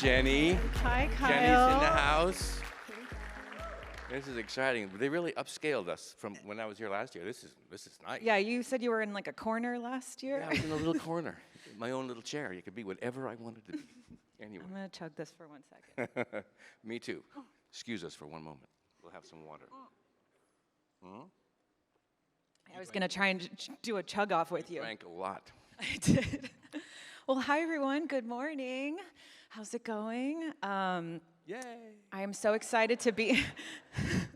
Jenny. Hi, Kyle. Jenny's in the house. This is exciting. They really upscaled us from when I was here last year. This is nice. Yeah, you said you were in like a corner last year. Yeah, I was in a little corner, my own little chair. You could be whatever I wanted to be. Anyway. I'm gonna chug this for 1 second. Me too. Excuse us for one moment. We'll have some water. I was gonna try and do a chug off with you. Drank a lot. I did. Well, hi everyone. Good morning. How's it going? Yay! I am so excited to be.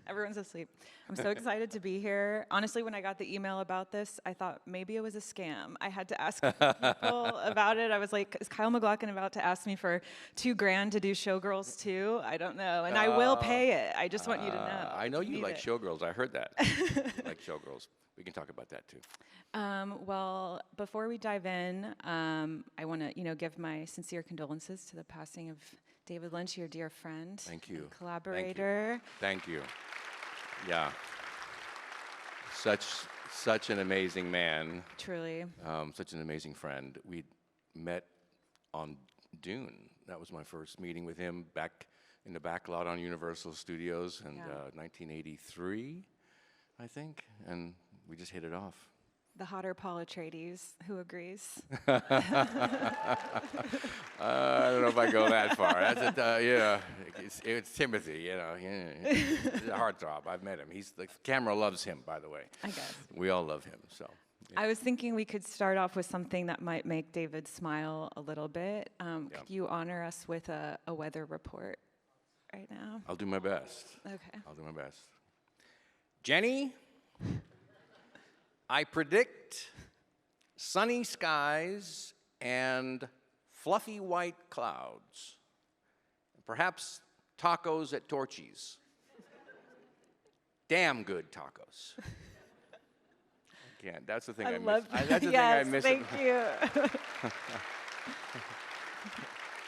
Everyone's asleep. I'm so excited to be here. Honestly, when I got the email about this, I thought maybe it was a scam. I had to ask people about it. I was like, is Kyle MacLachlan about to ask me for $2,000 to do Showgirls too? I don't know. And I will pay it. I just want you to know. I know you like Showgirls. I heard that. You like Showgirls. We can talk about that too. Well, before we dive in, I want to, give my sincere condolences to the passing of David Lynch, your dear friend. Thank you. And collaborator. Thank you. Yeah. Such an amazing man. Truly. Such an amazing friend. We met on DUNE. That was my first meeting with him back in the back lot on Universal Studios in 1983, I think, and we just hit it off. The hotter Paul Atreides, who agrees? I don't know if I go that far. That's it's Timothy, He's a heartthrob. I've met him. The camera loves him, by the way. I guess. We all love him, so. Yeah. I was thinking we could start off with something that might make David smile a little bit. Could you honor us with a weather report right now? I'll do my best. Okay. I'll do my best. Jenny? I predict sunny skies and fluffy white clouds. Perhaps tacos at Torchy's. Damn good tacos. I can't. That's the thing I miss. That's the thing I miss. Thank you.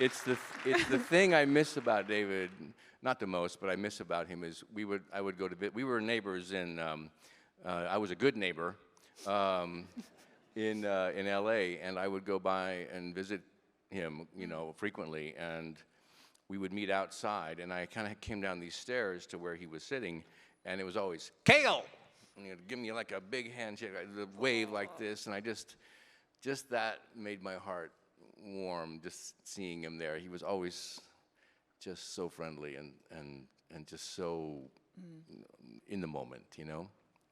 It's the thing I miss about David. Not the most, but I miss about him is we were neighbors in. I was a good neighbor. In LA, and I would go by and visit him, frequently, and we would meet outside, and I kind of came down these stairs to where he was sitting, and it was always, Kale! And he'd give me like a big handshake, a wave like this, and I just that made my heart warm, just seeing him there. He was always just so friendly and just so in the moment,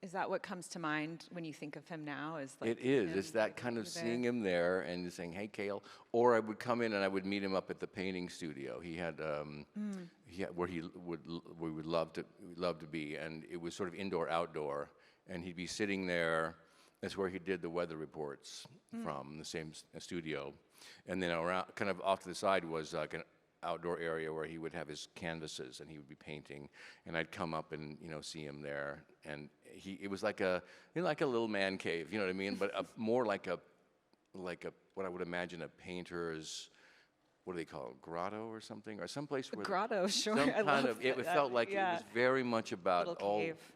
Is that what comes to mind when you think of him now? It is. It's that kind of seeing him there and saying, "Hey, Kale," or I would come in and I would meet him up at the painting studio. He had where we would love to be, and it was sort of indoor outdoor, and he'd be sitting there. That's where he did the weather reports from, the same studio, and then around, kind of off to the side was like an outdoor area where he would have his canvases and he would be painting, and I'd come up and see him there, and it was like a little man cave, you know what I mean, but more like a what I would imagine a painter's, what do they call it, grotto or something, or someplace where grotto, sure. Some I kind love of it that. felt like it was very much about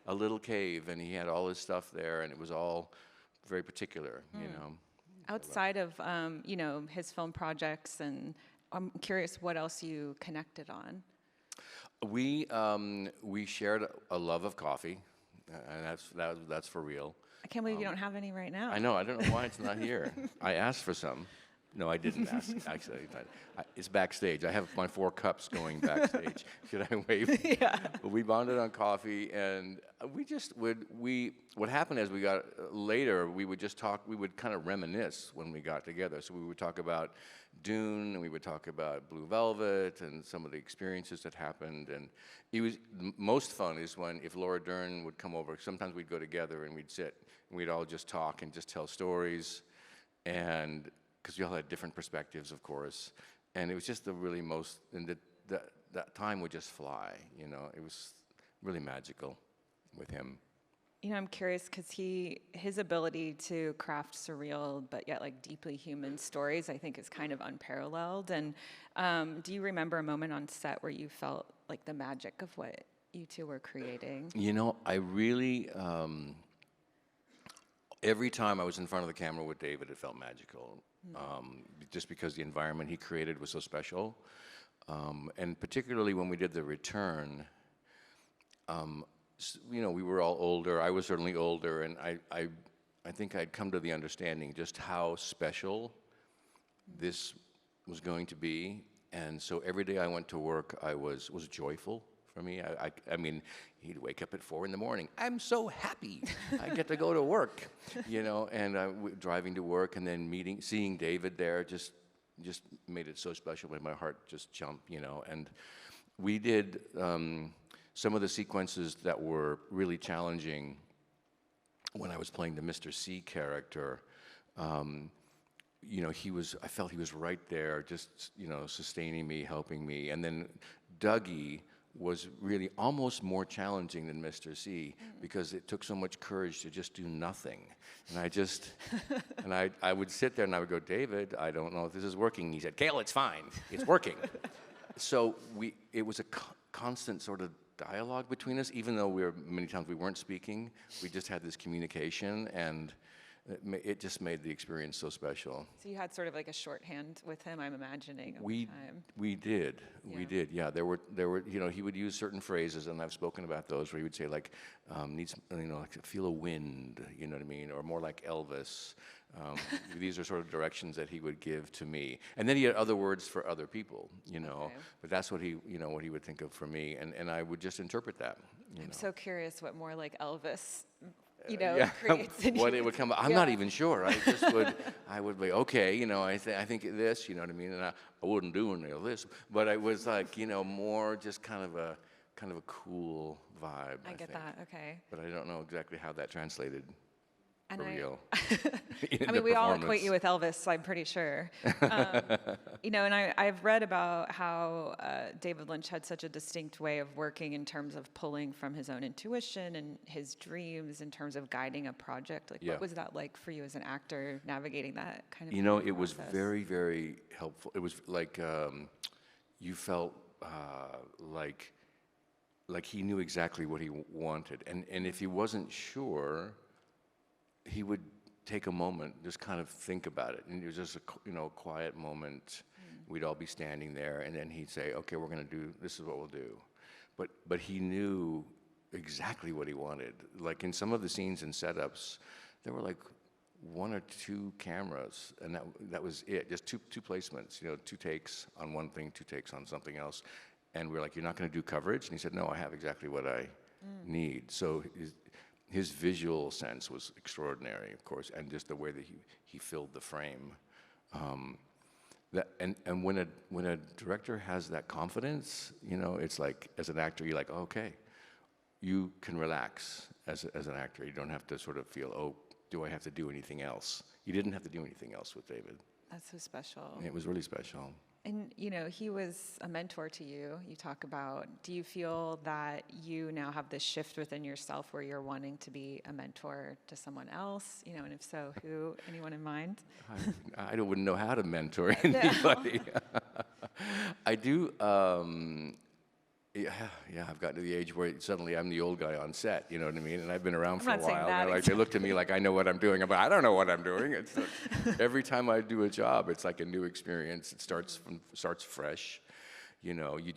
a little cave, and he had all his stuff there, and it was all very particular, Outside of his film projects, and I'm curious what else you connected on. We shared a love of coffee, and that's for real. I can't believe you don't have any right now. I know. I don't know why it's not here. I asked for some. No, I didn't ask, actually. It's backstage. I have my 4 cups going backstage. Should I wave? Yeah. But we bonded on coffee, and we just what happened as we got later, we would just talk, we would kind of reminisce when we got together. So we would talk about DUNE, and we would talk about Blue Velvet, and some of the experiences that happened. And it was most fun is if Laura Dern would come over. Sometimes we'd go together, and we'd sit, and we'd all just talk and just tell stories, and because we all had different perspectives, of course, and it was just the really most, and that time would just fly, It was really magical with him. I'm curious because his ability to craft surreal but yet like deeply human stories, I think, is kind of unparalleled. And do you remember a moment on set where you felt like the magic of what you two were creating? I really. Every time I was in front of the camera with David, it felt magical. Just because the environment he created was so special. And particularly when we did the return, you know, we were all older. I was certainly older, and I think I'd come to the understanding just how special this was going to be. And so every day I went to work, was joyful for me. I mean, he'd wake up at 4 in the morning. I'm so happy I get to go to work, you know. And driving to work and then seeing David there just made it so special. Made my heart just jump, you know. And we did some of the sequences that were really challenging when I was playing the Mr. C character. You know, I felt he was right there, just, you know, sustaining me, helping me. And then Dougie was really almost more challenging than Mr. C because it took so much courage to just do nothing. And I would sit there and I would go, David, I don't know if this is working. He said, Cale, it's fine. It's working. So it was a constant sort of dialogue between us, even though many times we weren't speaking. We just had this communication, and it just made the experience so special. So you had sort of like a shorthand with him, I'm imagining. We did. Yeah. There were. You know, he would use certain phrases, and I've spoken about those, where he would say like, needs, you know, like feel a wind. You know what I mean? Or more like Elvis. These are sort of directions that he would give to me, and then he had other words for other people. You know, okay. But that's what he would think of for me, and I would just interpret that. I'm so curious what more like Elvis, you know, creates in what you. It would come. I'm not even sure. I would be okay. You know, I think this. You know what I mean? And I wouldn't do any of this, but it was like, you know, more just kind of a cool vibe. I get that. Okay. But I don't know exactly how that translated. And for real. I mean, we all equate you with Elvis, I'm pretty sure. You know, and I've read about how David Lynch had such a distinct way of working in terms of pulling from his own intuition and his dreams in terms of guiding a project. Like, what was that like for you as an actor, navigating that kind of? You know, it was very, very helpful. It was like you felt like he knew exactly what he wanted, and if he wasn't sure, he would take a moment, just kind of think about it, and it was just a quiet moment. We'd all be standing there, and then he'd say, "Okay, we're going to do this. Is what we'll do," but he knew exactly what he wanted. Like in some of the scenes and setups, there were like 1 or 2 cameras, and that was it. Just two placements, you know, 2 takes on one thing, 2 takes on something else, and we're like, "You're not going to do coverage?" And he said, "No, I have exactly what I need." So his visual sense was extraordinary, of course, and just the way that he filled the frame. And when a director has that confidence, you know, it's like, as an actor, you're like, okay, you can relax as an actor. You don't have to sort of feel, oh, do I have to do anything else? You didn't have to do anything else with David. That's so special. It was really special. And, you know, he was a mentor to you. You talk about, do you feel that you now have this shift within yourself where you're wanting to be a mentor to someone else? You know, and if so, who? Anyone in mind? I wouldn't know how to mentor anybody. I do. Yeah, I've gotten to the age where suddenly I'm the old guy on set, you know what I mean? And I've been around for a while. And like, they look to me like I know what I'm doing. I don't know what I'm doing. It's every time I do a job, it's like a new experience. It starts fresh. You know, you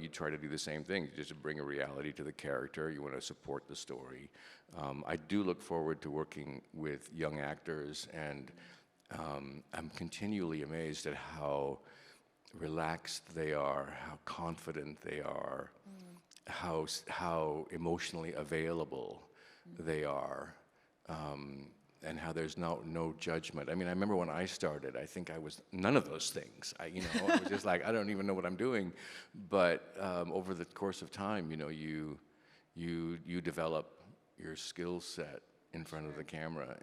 try to do the same thing, just to bring a reality to the character. You want to support the story. I do look forward to working with young actors, and I'm continually amazed at how relaxed they are, how confident they are, how emotionally available they are, and how there's no judgment. I mean, I remember when I started, I think I was none of those things. I was just like, I don't even know what I'm doing. But over the course of time, you know, you develop your skill set in front of the camera,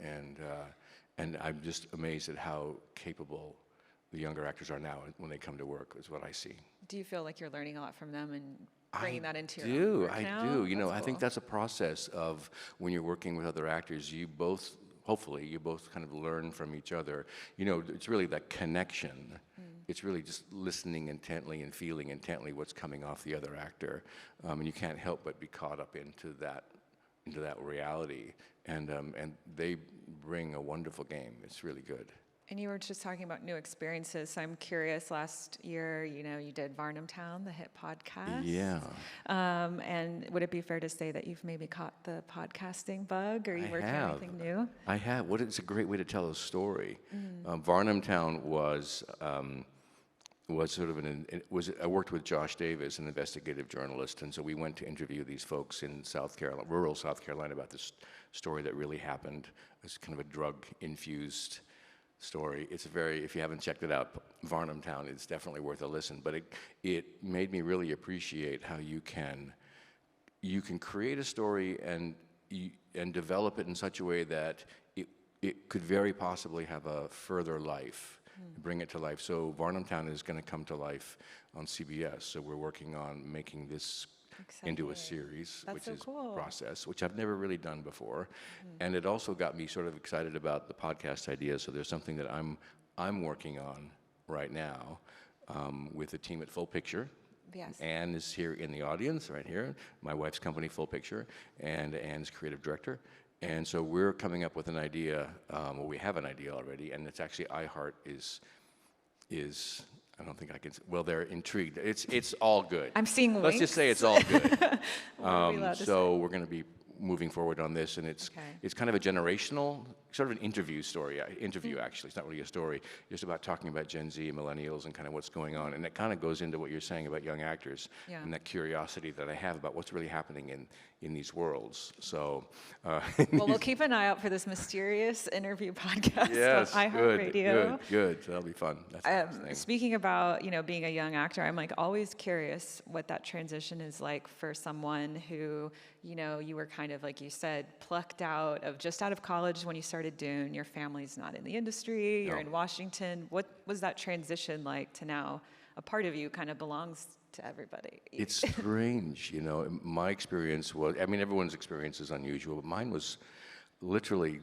and I'm just amazed at how capable the younger actors are now when they come to work, is what I see. Do you feel like you're learning a lot from them and bringing that into your own work now? I do. You know, I think that's a process of when you're working with other actors, hopefully you both kind of learn from each other. You know, it's really that connection. It's really just listening intently and feeling intently what's coming off the other actor. And you can't help but be caught up into that reality. And they bring a wonderful game. It's really good. And you were just talking about new experiences. So I'm curious, last year, you did Varnamtown, the hit podcast. Yeah. And would it be fair to say that you've maybe caught the podcasting bug? Or are you working on anything new? I have. It's a great way to tell a story. Varnamtown was sort of I worked with Josh Davis, an investigative journalist, and so we went to interview these folks in South Carolina, rural South Carolina, about this story that really happened. It's kind of a drug-infused story. If you haven't checked it out, Varnamtown, it's definitely worth a listen. But it made me really appreciate how you can create a story and develop it in such a way that it could very possibly have a further life, bring it to life. So Varnamtown is going to come to life on CBS. So we're working on making this into a series, which is Process, which I've never really done before. And it also got me sort of excited about the podcast idea. So there's something that I'm working on right now with the team at Full Picture. Yes. Anne is here in the audience, right here. My wife's company, Full Picture, and Anne's creative director. And so we're coming up with an idea, we have an idea already, and it's actually iHeart is I don't think I can. Well, they're intrigued. It's all good. I'm seeing Let's just say it's all good. So we're going to be moving forward on this, and it's kind of a generational, sort of an interview story. Interview, actually. It's not really a story. Just about talking about Gen Z and millennials and kind of what's going on. And that kind of goes into what you're saying about young actors and that curiosity that I have about what's really happening in these worlds. So, well, we'll keep an eye out for this mysterious interview podcast on iHeartRadio. Good. That'll be fun. That's the next thing. Speaking about being a young actor, I'm like always curious what that transition is like for someone who you were kind of, like you said, plucked out of college when you started DUNE. Your family's not in the industry. You're in Washington. What was that transition like to now a part of you kind of belongs to everybody? It's strange, My experience was, everyone's experience is unusual, but mine was literally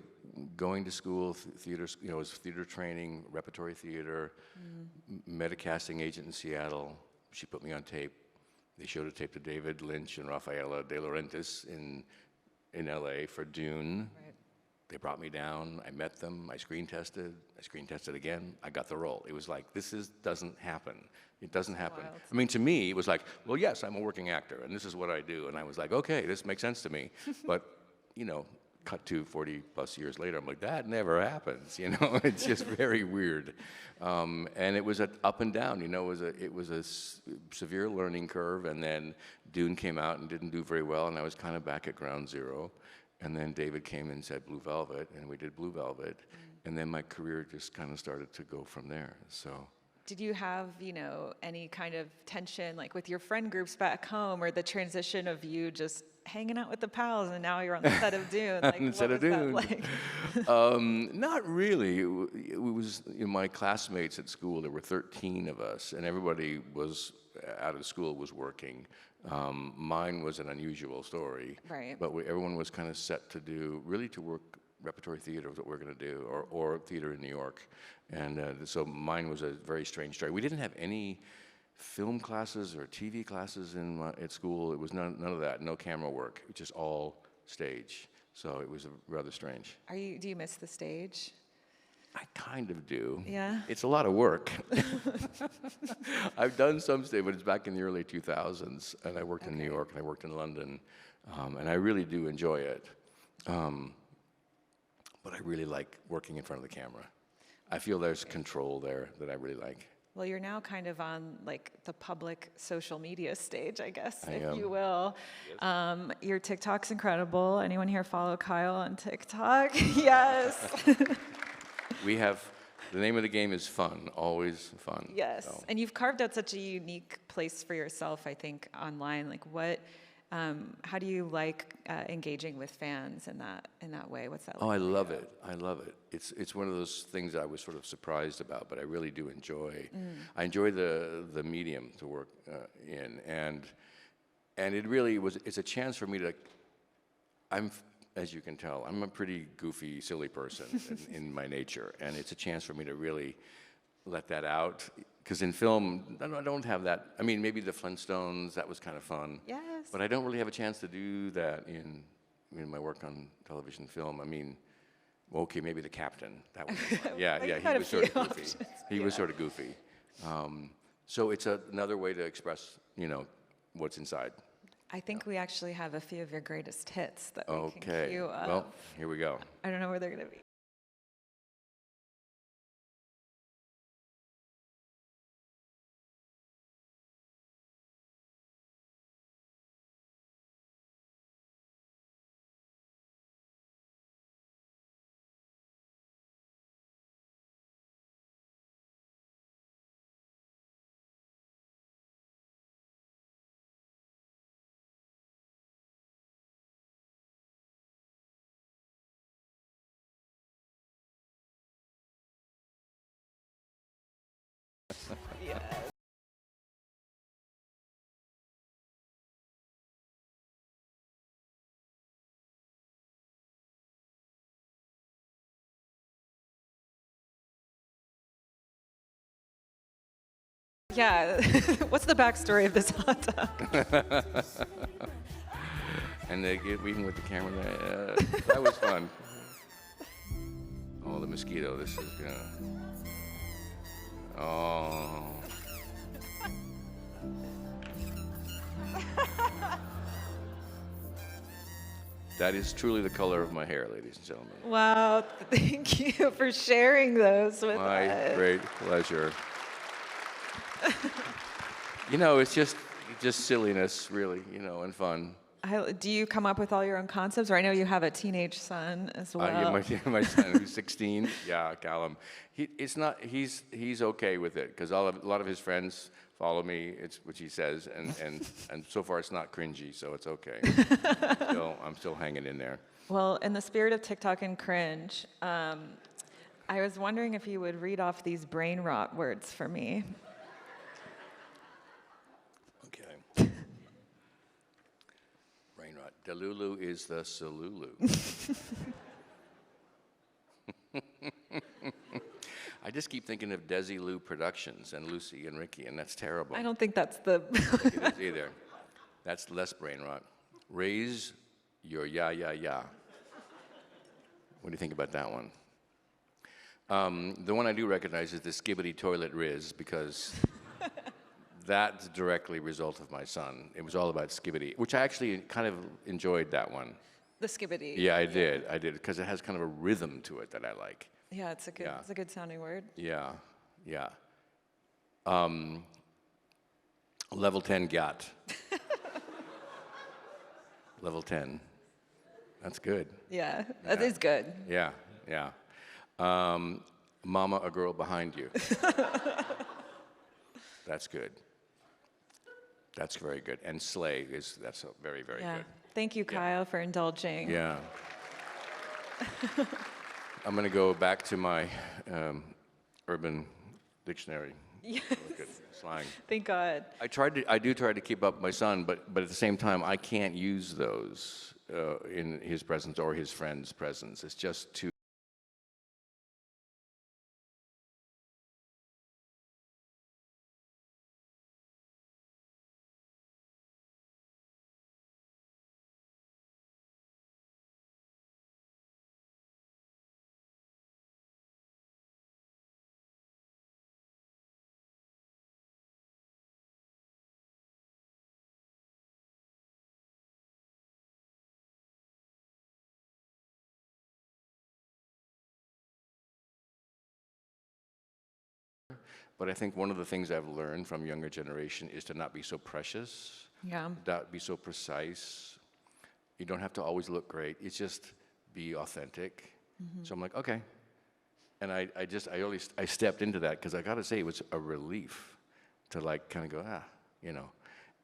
going to school, theater, it was theater training, repertory theater, met a casting agent in Seattle. She put me on tape. They showed a tape to David Lynch and Rafaela De Laurentiis in LA for DUNE. Right. They brought me down. I met them. I screen tested again. I got the role. It was like, doesn't happen. It doesn't happen. Wild. To me, it was like, well, yes, I'm a working actor, and this is what I do. And I was like, okay, this makes sense to me. But, cut to 40 plus years later, I'm like, that never happens, It's just very weird. And it was up and down, it was a severe learning curve, and then DUNE came out and didn't do very well, and I was kind of back at ground zero. And then David came and said Blue Velvet, and we did Blue Velvet, and then my career just kind of started to go from there, so. Did you have, any kind of tension, like with your friend groups back home, or the transition of you just hanging out with the pals, and now you're on the set of DUNE? Like, what was that like? Not really. It was my classmates at school. There were 13 of us, and everybody was out of school, was working. Mine was an unusual story, right? But everyone was kind of set to work repertory theater was what we're going to do, or theater in New York. And so mine was a very strange story. We didn't have any film classes or TV classes at school. It was none of that, no camera work, just all stage. So it was rather strange. Do you miss the stage? I kind of do. Yeah? It's a lot of work. I've done some stage, but it's back in the early 2000s, and I worked in New York, and I worked in London, and I really do enjoy it. But I really like working in front of the camera. I feel there's control there that I really like. Well, you're now kind of on like the public social media stage, I guess, I if am. you will. Yes. Your TikTok's incredible. Anyone here follow Kyle on TikTok? Yes. We have, the name of the game is fun, always fun. Yes, so. And you've carved out such a unique place for yourself, I think, online. Like how do you like engaging with fans in that way? What's that like? Oh, I love it. I love it. It's one of those things I was sort of surprised about, but I really do enjoy. I enjoy the medium to work in, and it really it's a chance for me to. As you can tell, I'm a pretty goofy, silly person in my nature, and it's a chance for me to really let that out. Because in film, I don't have that. Maybe the Flintstones, that was kind of fun. Yes. But I don't really have a chance to do that in my work on television film. Okay, maybe the captain. That was fun. Yeah, Well, yeah, you he had a was sort of few goofy. options. He was sort of goofy. So it's another way to express, what's inside. I think we actually have a few of your greatest hits that we can Okay. cue up. Well, here we go. I don't know where they're going to be. Yeah. What's the backstory of this hot dog? And they get even with the camera there. That was fun. Oh, the mosquito. This is gonna. Oh. That is truly the color of my hair, ladies and gentlemen. Wow. Thank you for sharing those with My us. great pleasure. It's just silliness, really, and fun. Do you come up with all your own concepts? Or I know you have a teenage son as well. Yeah, my son, who's 16, yeah, Callum. He's okay with it because a lot of his friends follow me. It's which he says, and so far it's not cringy, so it's okay. I'm still hanging in there. Well, in the spirit of TikTok and cringe, I was wondering if you would read off these brain rot words for me. Okay. Brain rot. Delulu is the Salulu. I just keep thinking of Desilu Productions and Lucy and Ricky, and that's terrible. I don't think that's the... I don't think it is either. That's less brain rot. Raise your ya. What do you think about that one? The one I do recognize is the Skibbity Toilet Riz, because that's directly a result of my son. It was all about Skibbity, which I actually kind of enjoyed that one. The skibbity. Yeah, I did, because it has kind of a rhythm to it that I like. Yeah, it's a good sounding word. Yeah. Level 10 got. Level 10. That's good. Yeah, that is good. Yeah. Mama, a girl behind you. That's good. That's very good. And slay that's very, very good. Thank you, Kyle, for indulging. Yeah. I'm going to go back to my urban dictionary. Yes. Look at slang. Thank God. I do try to keep up with my son, but at the same time, I can't use those in his presence or his friend's presence. It's just too. But I think one of the things I've learned from younger generation is to not be so precious, not be so precise. You don't have to always look great. It's just be authentic. Mm-hmm. So I'm like, okay. And I stepped into that because I got to say it was a relief to like kind of go,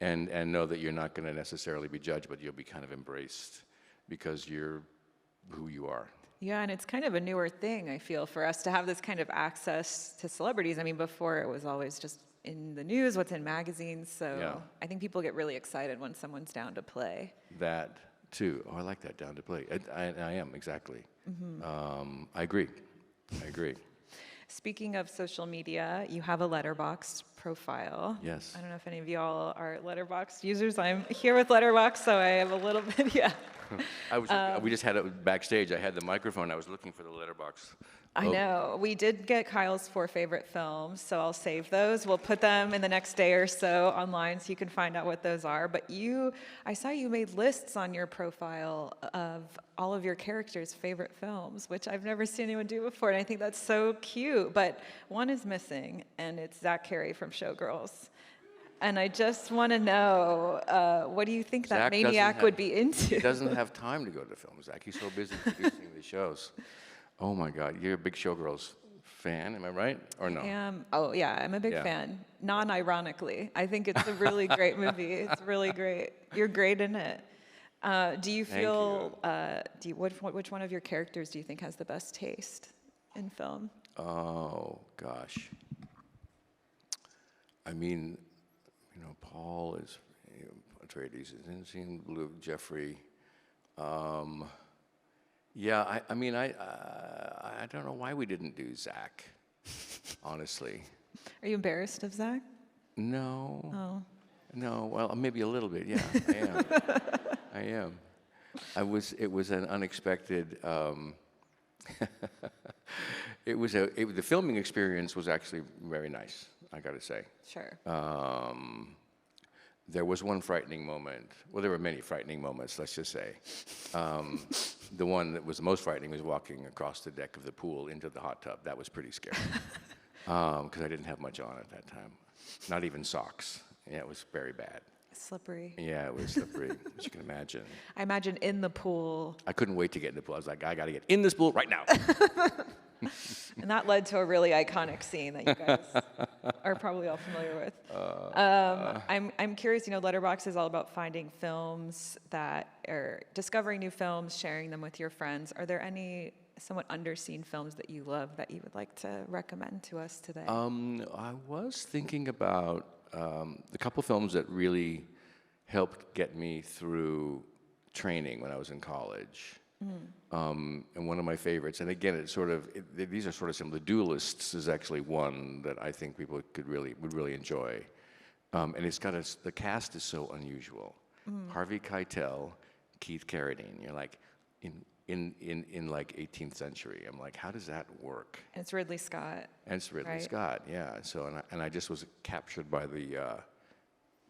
and know that you're not going to necessarily be judged, but you'll be kind of embraced because you're who you are. Yeah, and it's kind of a newer thing, I feel, for us to have this kind of access to celebrities. I mean, before it was always just in the news, what's in magazines. So I think people get really excited when someone's down to play. That too. Oh, I like that, down to play. I am, exactly. Mm-hmm. I agree. Speaking of social media, you have a Letterboxd profile. Yes. I don't know if any of y'all are Letterboxd users. I'm here with Letterboxd, so I have a little bit, yeah. We just had it backstage. I had the microphone. I was looking for the letterbox. I know. We did get Kyle's 4 favorite films, so I'll save those. We'll put them in the next day or so online so you can find out what those are. But I saw you made lists on your profile of all of your characters' favorite films, which I've never seen anyone do before, and I think that's so cute. But one is missing, and it's Zach Carey from Showgirls. And I just want to know, what do you think that maniac would be into? He doesn't have time to go to film, Zach. He's so busy producing the shows. Oh my God, you're a big Showgirls fan, am I right? Or no? Oh yeah, I'm a big fan. Non-ironically, I think it's a really great movie. It's really great. You're great in it. Do you feel? Which one of your characters do you think has the best taste in film? Oh gosh. I mean, Paul is Atreides is in Blue. Jeffrey. Yeah, I mean, I don't know why we didn't do Zach, honestly. Are you embarrassed of Zach? No. Oh. No, well, maybe a little bit, yeah, I am. It was an unexpected, the filming experience was actually very nice, I gotta say. Sure. There was one frightening moment. Well, there were many frightening moments, let's just say. The one that was the most frightening was walking across the deck of the pool into the hot tub. That was pretty scary. Because I didn't have much on at that time. Not even socks. Yeah, it was very bad. Slippery. Yeah, it was slippery, as you can imagine. I imagine in the pool. I couldn't wait to get in the pool. I was like, I got to get in this pool right now. And that led to a really iconic scene that you guys are probably all familiar with. I'm curious, Letterboxd is all about finding films or discovering new films, sharing them with your friends. Are there any somewhat underseen films that you love that you would like to recommend to us today? I was thinking about the couple films that really helped get me through training when I was in college. And one of my favorites, and again, these are sort of some. The Duelists is actually one that I think people would really enjoy, and the cast is so unusual. Harvey Keitel, Keith Carradine. You're like in like 18th century. I'm like, how does that work? And it's Ridley Scott. And it's Ridley Scott, yeah. So and I just was captured by the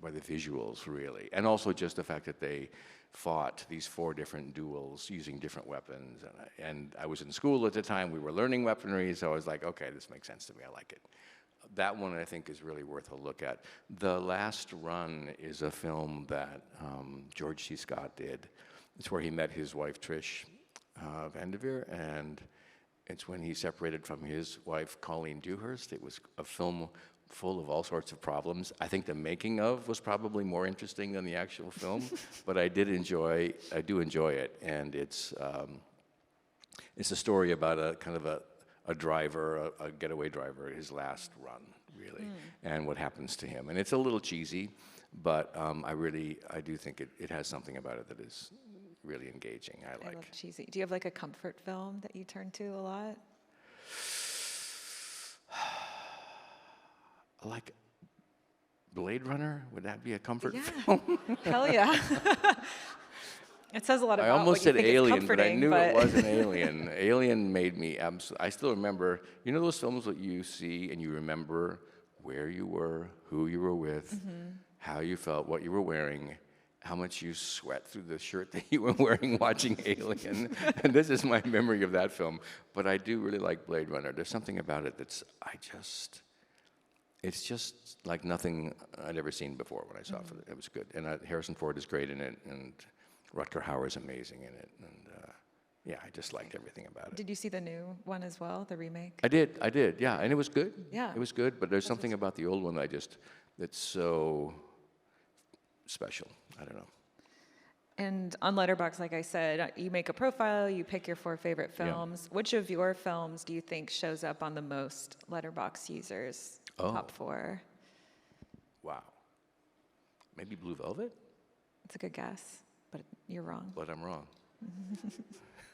visuals really, and also just the fact that they fought these 4 different duels using different weapons. And I was in school at the time. We were learning weaponry, so I was like, okay, this makes sense to me. I like it. That one I think is really worth a look at. The Last Run is a film that George C. Scott did. It's where he met his wife Trish Vanderveer, and it's when he separated from his wife Colleen Dewhurst. It was a film full of all sorts of problems. I think the making of was probably more interesting than the actual film, but I do enjoy it, and it's a story about a kind of a driver, a getaway driver, his last run, really, and what happens to him. And it's a little cheesy, but I do think it has something about it that is really engaging. I love cheesy. Do you have like a comfort film that you turn to a lot? Like Blade Runner, would that be a comfort film? Hell yeah. It says a lot about I almost said Alien, but I knew it wasn't Alien. Alien made me I still remember, those films that you see and you remember where you were, who you were with, how you felt, what you were wearing, how much you sweat through the shirt that you were wearing watching Alien. And this is my memory of that film. But I do really like Blade Runner. There's something about it it's just like nothing I'd ever seen before when I saw it. It was good. And Harrison Ford is great in it, and Rutger Hauer is amazing in it. And I just liked everything about it. Did you see the new one as well, the remake? I did, yeah. And it was good. Yeah. It was good, but there's something about the old one that's so special. I don't know. And on Letterboxd, like I said, you make a profile, you pick your 4 favorite films. Which of your films do you think shows up on the most Letterboxd users? Top 4. Wow. Maybe Blue Velvet? It's a good guess, but you're wrong. But I'm wrong.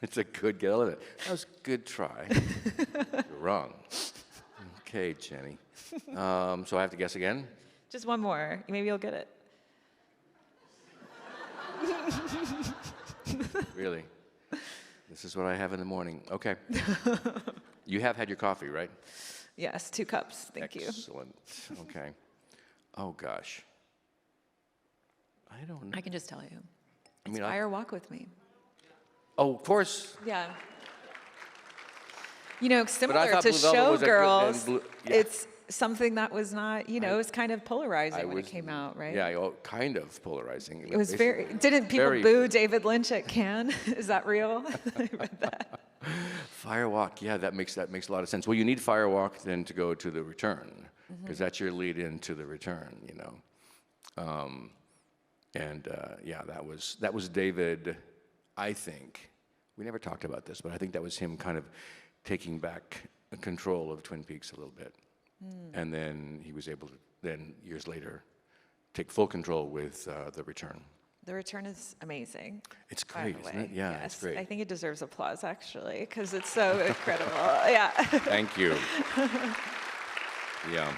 It's a good guess. That was a good try. You're wrong. Okay, Jenny. So I have to guess again? Just one more. Maybe you'll get it. Really? This is what I have in the morning. Okay. You have had your coffee, right? Yes, 2 cups. Thank you. Excellent. Okay. Oh, gosh. I don't know. I can just tell you. I It's mean, Fire Walk With Me. Oh, of course. Yeah. You know, I similar thought to Blue Velvet was a good- and Showgirls, yeah. it's something that was not, you know, it was kind of polarizing when it was- came out, right? Yeah, kind of polarizing. It was very, didn't people very- boo David Lynch at Cannes? Is that real? I read that. Firewalk, yeah, that makes a lot of sense. Well, you need Firewalk then to go to the return, because that's your lead into the return, you know. Yeah, that was David. I think we never talked about this, but I think that was him kind of taking back control of Twin Peaks a little bit, and then he was able to then years later take full control with the return. The return is amazing. It's by great, the isn't it? way. Yeah, Yes. it's great. I think it deserves applause, actually, because it's so incredible. Yeah. Thank you. Yeah.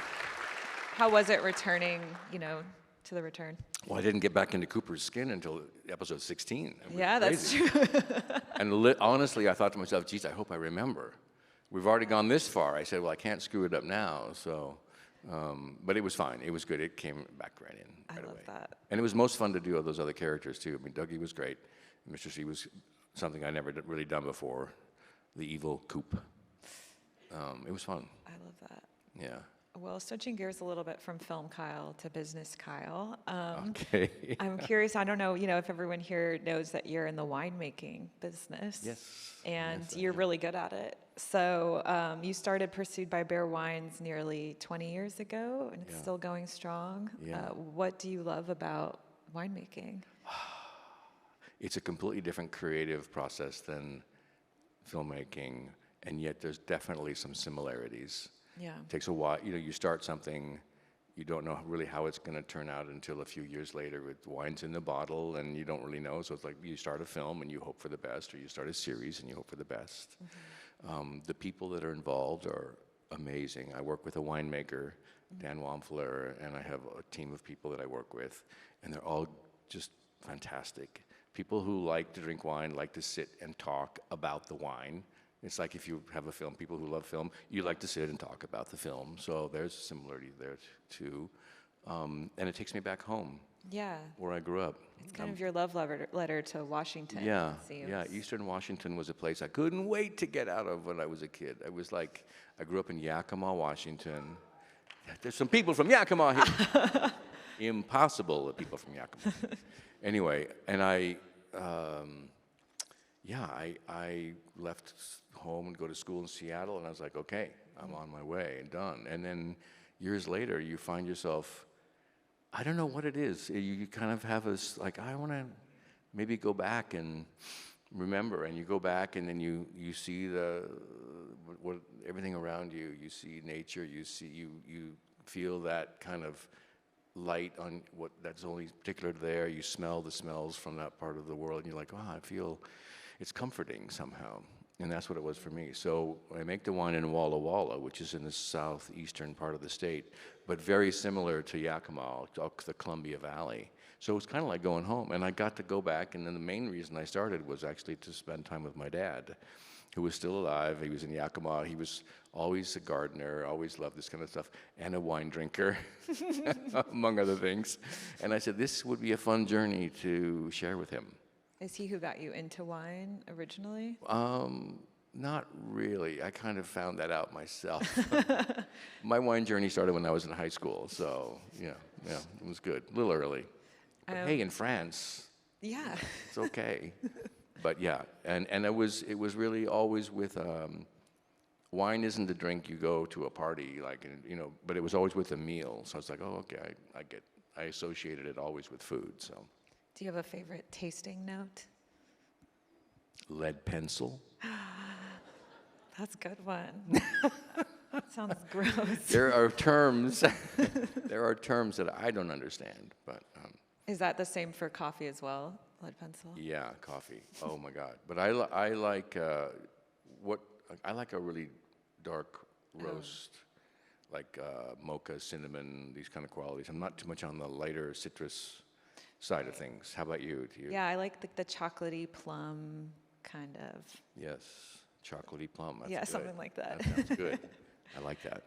How was it returning, you know, to the return? Well, I didn't get back into Cooper's skin until episode 16. It was Yeah, that's crazy. true. And honestly, I thought to myself, geez, I hope I remember. We've already gone this far. I said, well, I can't screw it up now. So, but it was fine. It was good. It came back right in right I love away. that. And it was most fun to do all those other characters, too. I mean, Dougie was great. Mr. C was something I never really done before, the evil Coop. It was fun. I love that. Yeah. Well, switching gears a little bit from film Kyle to business Kyle. Okay. I'm curious, I don't know, you know, if everyone here knows that you're in the winemaking business. Yes. And Yes, I you're am. really good at it. So you started Pursued by Bear Wines nearly 20 years ago, and it's Yeah. still going strong. Yeah. What do you love about winemaking? It's a completely different creative process than filmmaking, and yet there's definitely some similarities. Yeah. It takes a while. You know, you start something, you don't know really how it's going to turn out until a few years later with wine's in the bottle, and you don't really know. So it's like you start a film and you hope for the best, or you start a series and you hope for the best. The people that are involved are amazing. I work with a winemaker, Dan Wamfler, and I have a team of people that I work with, and they're all just fantastic. People who like to drink wine, like to sit and talk about the wine. It's like if you have a film, people who love film, you like to sit and talk about the film. So there's a similarity there too. And it takes me back home, Yeah. where I grew up. It's kind of your love letter to Washington. Yeah, it seems. yeah. Eastern Washington was a place I couldn't wait to get out of when I was a kid. I was like, I grew up in Yakima, Washington. There's some people from Yakima here. Impossible, the people from Yakima. Anyway, and I left home and go to school in Seattle, and I was like, okay, I'm on my way and done. And then years later, you find yourself, I don't know what it is. You kind of have this, like, I want to maybe go back and remember. And you go back, and then you see what everything around you. You see nature. You feel that kind of light on what that's only particular there. You smell the smells from that part of the world, and you're like, oh, I feel it's comforting somehow. And that's what it was for me. So I make the wine in Walla Walla, which is in the southeastern part of the state, but very similar to Yakima, the Columbia Valley. So it's kind of like going home. And I got to go back, and then the main reason I started was actually to spend time with my dad, who was still alive. He was in Yakima. He was always a gardener, always loved this kind of stuff, and a wine drinker, among other things. And I said, this would be a fun journey to share with him. Is he who got you into wine originally? Not really. I kind of found that out myself. My wine journey started when I was in high school, so yeah, it was good. A little early. But hey, in France, Yeah. it's okay. But yeah, and it was really always with wine isn't a drink you go to a party like, you know, but it was always with a meal. So I was like, oh, okay, I associated it always with food. So Do you have a favorite tasting note? lead pencil. That's a good one. Sounds gross. There are terms. There are terms that I don't understand, but. Is that the same for coffee as well? Lead pencil? Yeah, coffee. Oh my God! But I like I like a really dark roast, like mocha, cinnamon, these kind of qualities. I'm not too much on the lighter citrus side of things. How about you? Yeah, I like the chocolatey plum kind of. Yes, chocolatey plum. That's Yeah, good. something like that. That sounds good. I like that.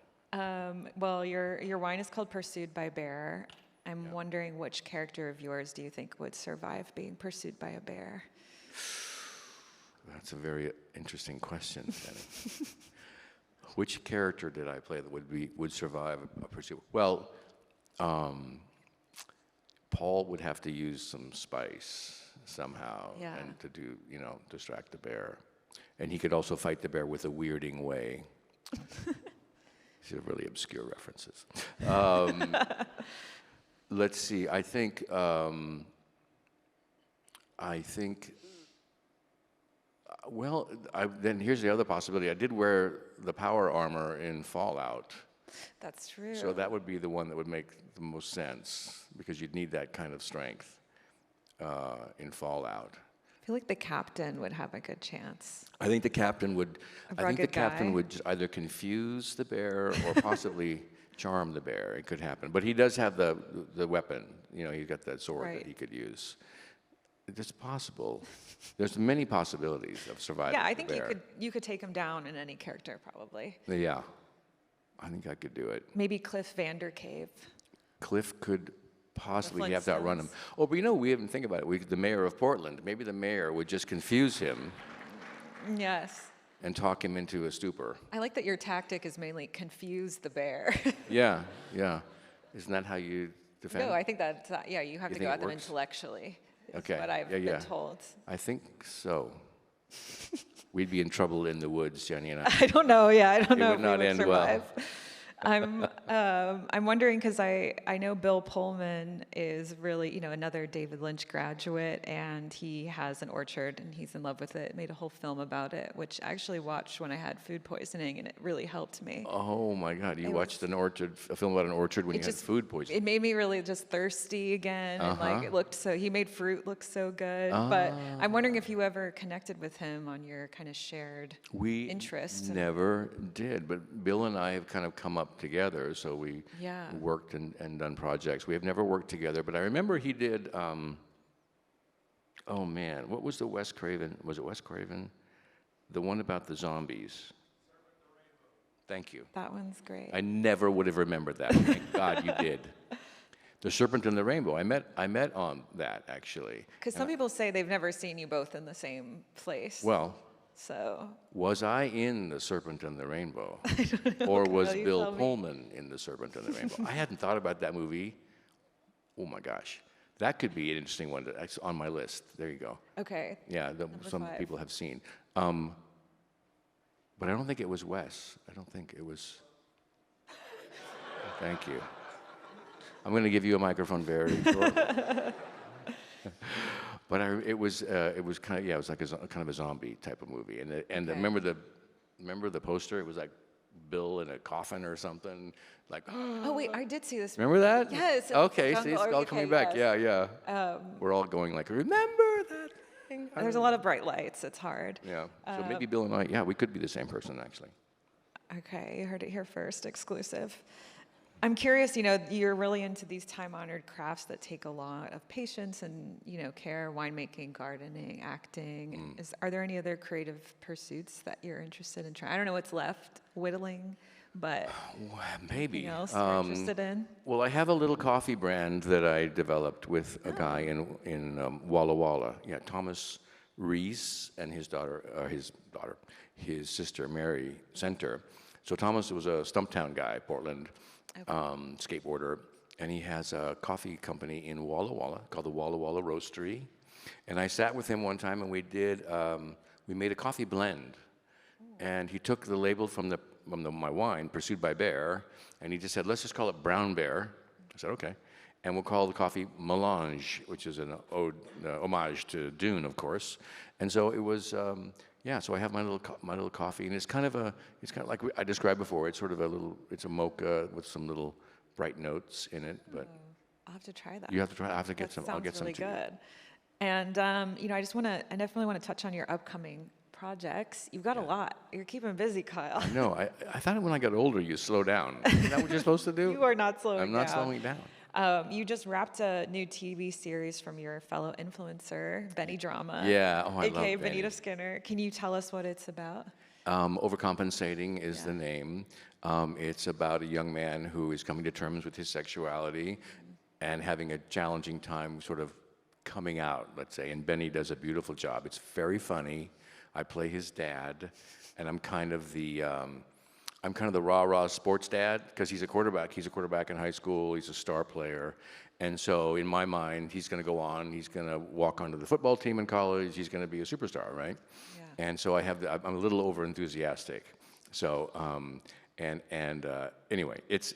Well, your wine is called Pursued by Bear. I'm wondering which character of yours do you think would survive being pursued by a bear? That's a very interesting question, Jenny. Which character did I play that would survive a pursuit? Well, Paul would have to use some spice somehow, and to do, distract the bear, and he could also fight the bear with a weirding way. These are really obscure references. Let's see. I think. Well, then here's the other possibility. I did wear the power armor in Fallout. That's true. So that would be the one that would make the most sense, because you'd need that kind of strength in Fallout. I feel like the captain would have a good chance. I think the captain would. A I think the rugged captain guy. would either confuse the bear or possibly charm the bear. It could happen, but he does have the weapon. He's got that sword that he could use. It's possible. There's many possibilities of surviving. Yeah, I the think bear. you could take him down in any character probably. Yeah, I think I could do it. Maybe Cliff Vandercave. Cliff could possibly have to outrun him. Flintstones. Oh, but we haven't think about it. The mayor of Portland, maybe the mayor would just confuse him Yes. and talk him into a stupor. I like that your tactic is mainly confuse the bear. Yeah. Isn't that how you defend? No, I think that's, you have to think go it at them works? intellectually. Is Okay, what I've yeah. been told. I think so. We'd be in trouble in the woods, Jenny and I. I don't know. Yeah, I don't It know would if not we would end well. survive. I'm wondering because I know Bill Pullman is really another David Lynch graduate, and he has an orchard and he's in love with it. Made a whole film about it, which I actually watched when I had food poisoning, and it really helped me. Oh my God! You watched a film about an orchard when you had food poisoning. It made me really just thirsty again, and it looked so. He made fruit look so good. But I'm wondering if you ever connected with him on your kind of shared interest. Never did, but Bill and I have kind of come up together, so we worked and done projects. We have never worked together, but I remember he did. Oh man, what was the Wes Craven? Was it Wes Craven? The one about the zombies. Thank you. That one's great. I never would have remembered that. Thank God you did. The Serpent and the Rainbow. I met on that actually. Because some people say they've never seen you both in the same place. Well, so was I in The Serpent and the Rainbow? Or was you Bill tell me. Pullman in The Serpent and the Rainbow? I hadn't thought about that movie. Oh my gosh. That could be an interesting one. That's on my list. There you go. okay. Yeah, some 5. people have seen. But I don't think it was Wes. I don't think it was. Thank you. I'm going to give you a microphone very shortly. But it was kind of it was like kind of a zombie type of movie, and remember the poster? It was like Bill in a coffin or something, like. Oh wait, I did see this. Remember that? Yes. Okay, see, it's all coming back. yes. Yeah. We're all going like, remember that thing? There's a lot of bright lights. It's hard. Yeah. So maybe Bill and I, we could be the same person actually. Okay, you heard it here first, exclusive. I'm curious, you're really into these time-honored crafts that take a lot of patience and, care, winemaking, gardening, acting. Are there any other creative pursuits that you're interested in trying? I don't know what's left, whittling, but Maybe. anything else you're interested in? Well, I have a little coffee brand that I developed with a guy in Walla Walla. Yeah, Thomas Reese and his sister Mary Center. So Thomas was a Stumptown guy, Portland. Skateboarder, and he has a coffee company in Walla Walla called the Walla Walla Roastery. And I sat with him one time, and we made a coffee blend. And he took the label from my wine, Pursued by Bear, and he just said, let's just call it Brown Bear. I said, okay. And we'll call the coffee Melange, which is an homage to Dune, of course. And so it was. So I have my little coffee, and it's kind of like I described before. It's sort of it's a mocha with some little bright notes in it. But I'll have to try that. you have to try. I have to get some. I'll get some really to you. good. And I definitely want to touch on your upcoming projects. You've got a lot. You're keeping busy, Kyle. No, I thought when I got older, you slow down. Isn't that what you're supposed to do? You are not slowing down. I'm not slowing down. You just wrapped a new TV series from your fellow influencer, Benny Drama. Yeah, oh, I love AKA Benny. Benita Skinner. Can you tell us what it's about? Overcompensating is the name. It's about a young man who is coming to terms with his sexuality and having a challenging time sort of coming out, let's say. And Benny does a beautiful job. It's very funny. I play his dad, and I'm kind of the rah-rah sports dad, because he's a quarterback. He's a quarterback in high school. He's a star player. And so in my mind, he's going to go on. He's going to walk onto the football team in college. He's going to be a superstar, right? Yeah. And so I'm a little over-enthusiastic. So, anyway, it's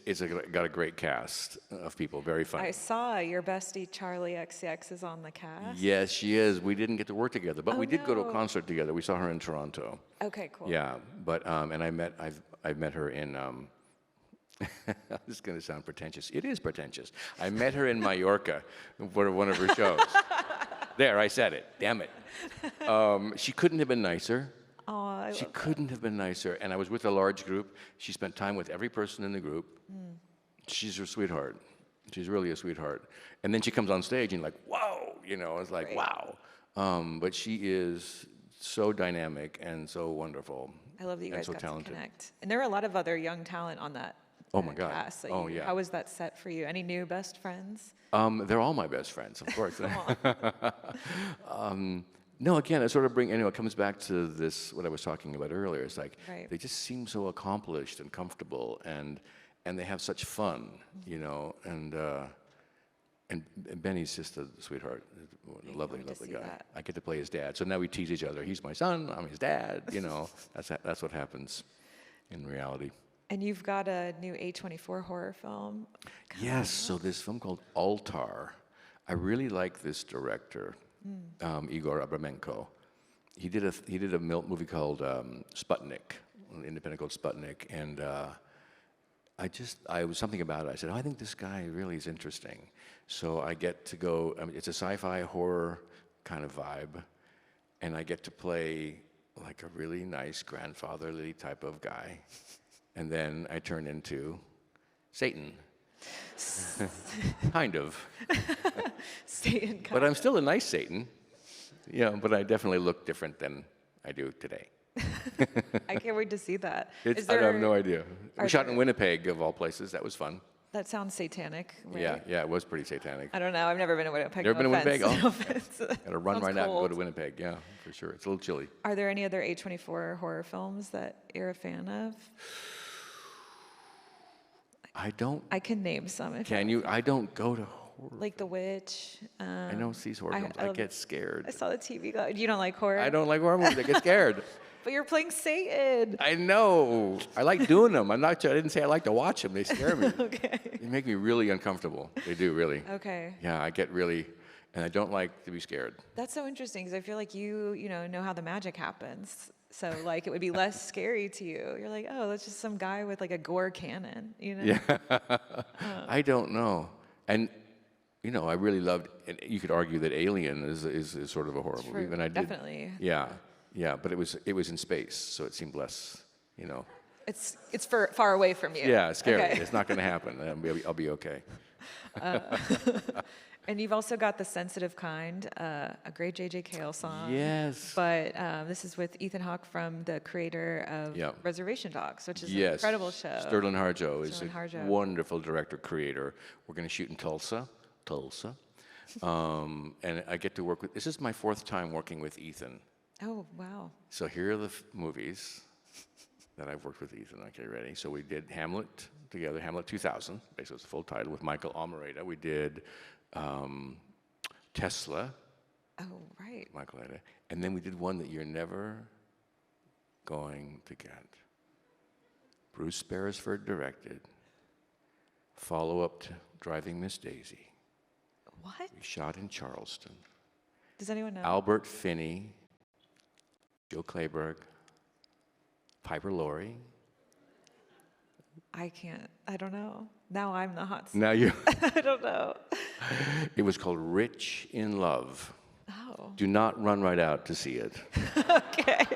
got a great cast of people, very funny. I saw your bestie Charlie XCX is on the cast. Yes, she is. We didn't get to work together, but we did go to a concert together. We saw her in Toronto. Okay, cool. Yeah, but and I've met her in. This is going to sound pretentious. It is pretentious. I met her in Mallorca for one of her shows. There, I said it. Damn it. She couldn't have been nicer. Oh, she couldn't have been nicer. And I was with a large group. She spent time with every person in the group. She's a sweetheart. She's really a sweetheart. And then she comes on stage and you're like, whoa, it's like, Great. wow. But she is so dynamic and so wonderful. I love that you guys so got talented. to connect. And there are a lot of other young talent on that God. cast. Oh, yeah. How was that set for you? Any new best friends? They're all my best friends, of course. No, again, it sort of it comes back to this, what I was talking about earlier. It's like, they just seem so accomplished and comfortable, and they have such fun, and Benny's just a sweetheart, a lovely guy. That. I get to play his dad, so now we tease each other. He's my son, I'm his dad, that's what happens in reality. And you've got a new A24 horror film. Yes, so this film called Altar. I really like this director, Igor Abramenko. He did a movie called Sputnik, an independent called Sputnik, and I was something about it. I said, I think this guy really is interesting. So I get to go. It's a sci-fi horror kind of vibe, and I get to play like a really nice grandfatherly type of guy. And then I turn into Satan. Kind of. Satan. But I'm still a nice Satan. But I definitely look different than I do today. I can't wait to see that. I have no idea. We shot in Winnipeg, of all places. That was fun. That sounds satanic, right? Yeah, it was pretty satanic. I don't know. I've never been to Winnipeg. Never been to Winnipeg? No offense. Gotta run right now and go to Winnipeg. Yeah, for sure. It's a little chilly. Are there any other A24 horror films that you're a fan of? I can name some. Can you? I don't go to horror. Like The Witch. I don't see horror films. I get scared. I saw the TV. You don't like horror? I don't like horror movies. I get scared. But you're playing Satan. I know. I like doing them. I didn't say I like to watch them. They scare me. Okay. They make me really uncomfortable. They do, really. Okay. Yeah, I get really, and I don't like to be scared. That's so interesting because I feel like you know how the magic happens. So like it would be less scary to you. You're like, oh, that's just some guy with like a gore cannon, Yeah. I don't know. And I really loved. And you could argue that Alien is sort of a horror movie. And I did. Definitely. Yeah. But it was in space, so it seemed less. It's far away from you. Yeah, scary. Okay. It's not going to happen. I'll be okay. And you've also got The Sensitive Kind, a great J.J. Cale song. Yes. But this is with Ethan Hawke from the creator of Reservation Dogs, which is an incredible show. Sterling Harjo is a wonderful director-creator. We're going to shoot in Tulsa. And I get to work with, this is my 4th time working with Ethan. Oh, wow. So here are the movies that I've worked with Ethan. Okay, ready? So we did Hamlet together, Hamlet 2000, basically it's the full title, with Michael Almereyda. We did Tesla. Oh, right. Michael Almereyda. And then we did one that you're never going to get. Bruce Beresford directed. Follow-up to Driving Miss Daisy. What? We shot in Charleston. Does anyone know? Albert Finney, Joe Clayburgh, Piper Laurie. I don't know. Now I'm the hot. Now you. I don't know. It was called Rich in Love. Oh. Do not run right out to see it. Okay.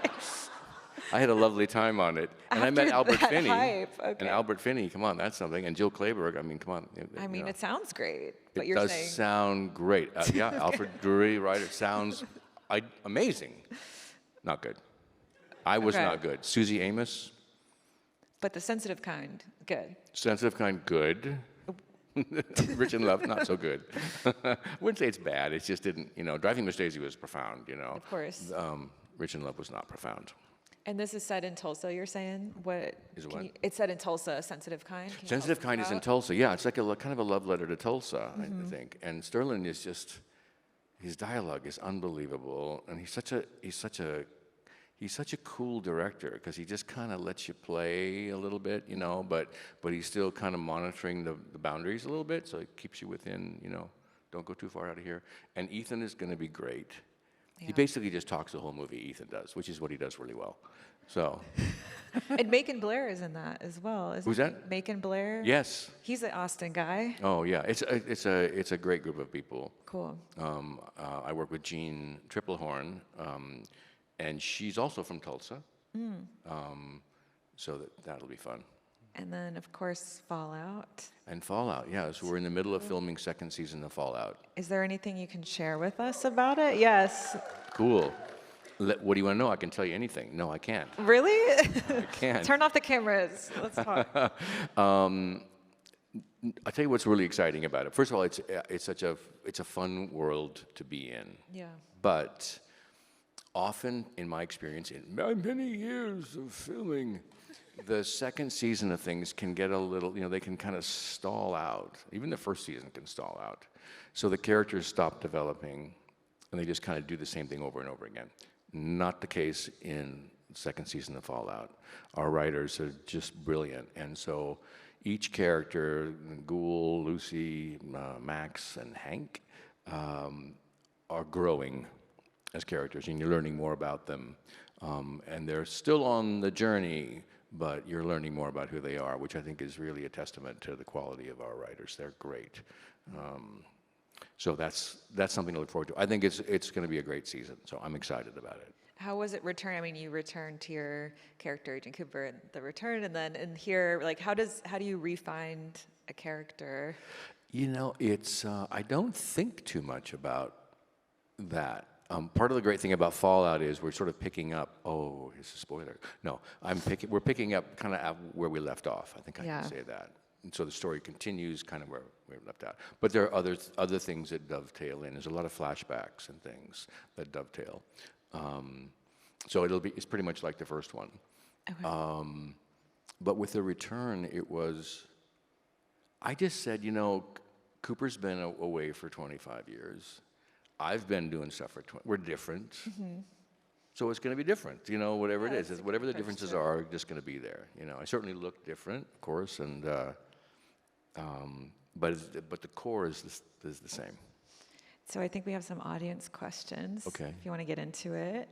I had a lovely time on it. And I met After Albert that Finney. hype, And okay. Albert Finney, come on, that's something. And Jill Clayburgh, I mean, come on. I mean, you know. it sounds great, but It you're does saying sound great. Yeah, Alfred Drury, right? It sounds amazing. Not good. I was Okay. not good. Susie Amos, but the sensitive kind, good. sensitive kind, good. Rich in Love, not so good. I wouldn't say it's bad. It just didn't, Driving Miss Daisy was profound, Of course. Rich in Love was not profound. And this is set in Tulsa, you're saying? What? Is it can what? you- it's set in Tulsa, Sensitive Kind. Can you tell Sensitive us Kind is in about? Tulsa. Yeah, it's like kind of a love letter to Tulsa, I think. And Sterling is just, his dialogue is unbelievable, and he's such a cool director because he just kind of lets you play a little bit, but he's still kind of monitoring the boundaries a little bit, so it keeps you within, don't go too far out of here. And Ethan is going to be great. He Yeah. basically just talks the whole movie, Ethan does, which is what he does really well. So, And Macon Blair is in that as well, isn't Who's he? that? Macon Blair? yes. He's an Austin guy. Oh, yeah. It's a great group of people. Cool. I work with Jean Triplehorn, and she's also from Tulsa. So that'll be fun. And then, of course, Fallout. And Fallout, yeah. So we're in the middle of filming second season of Fallout. Is there anything you can share with us about it? Yes. Cool. What do you want to know? I can tell you anything. No, I can't. Really? I can't. Turn off the cameras. Let's talk. I'll tell you what's really exciting about it. First of all, it's a fun world to be in. Yeah. But often, in my experience, in my many years of filming, the second season of things can get a little, they can kind of stall out. Even the first season can stall out. So the characters stop developing, and they just kind of do the same thing over and over again. Not the case in the second season of Fallout. Our writers are just brilliant, and so each character, Ghoul, Lucy, Max, and Hank, are growing as characters, and you're learning more about them. And they're still on the journey, but you're learning more about who they are, which I think is really a testament to the quality of our writers. They're great. So that's something to look forward to. I think it's going to be a great season, so I'm excited about it. How was it return? I mean, you returned to your character, Agent Cooper, in the return, and then in here, like, how do you refine a character? It's I don't think too much about that. Part of the great thing about Fallout is we're sort of picking up. Oh, it's a spoiler. No, we're picking up kind of where we left off. I think I Yeah. can say that. And so the story continues kind of where we left out. But there are other things that dovetail in. There's a lot of flashbacks and things that dovetail. So it's pretty much like the first one. Okay. But with the return, I just said, Cooper's been away for 25 years. I've been doing stuff for 20. We're different. Mm-hmm. So it's going to be different, whatever it is. Whatever the differences are just going to be there. I certainly look different, of course, and but the core is the same. So I think we have some audience questions. Okay. If you want to get into it.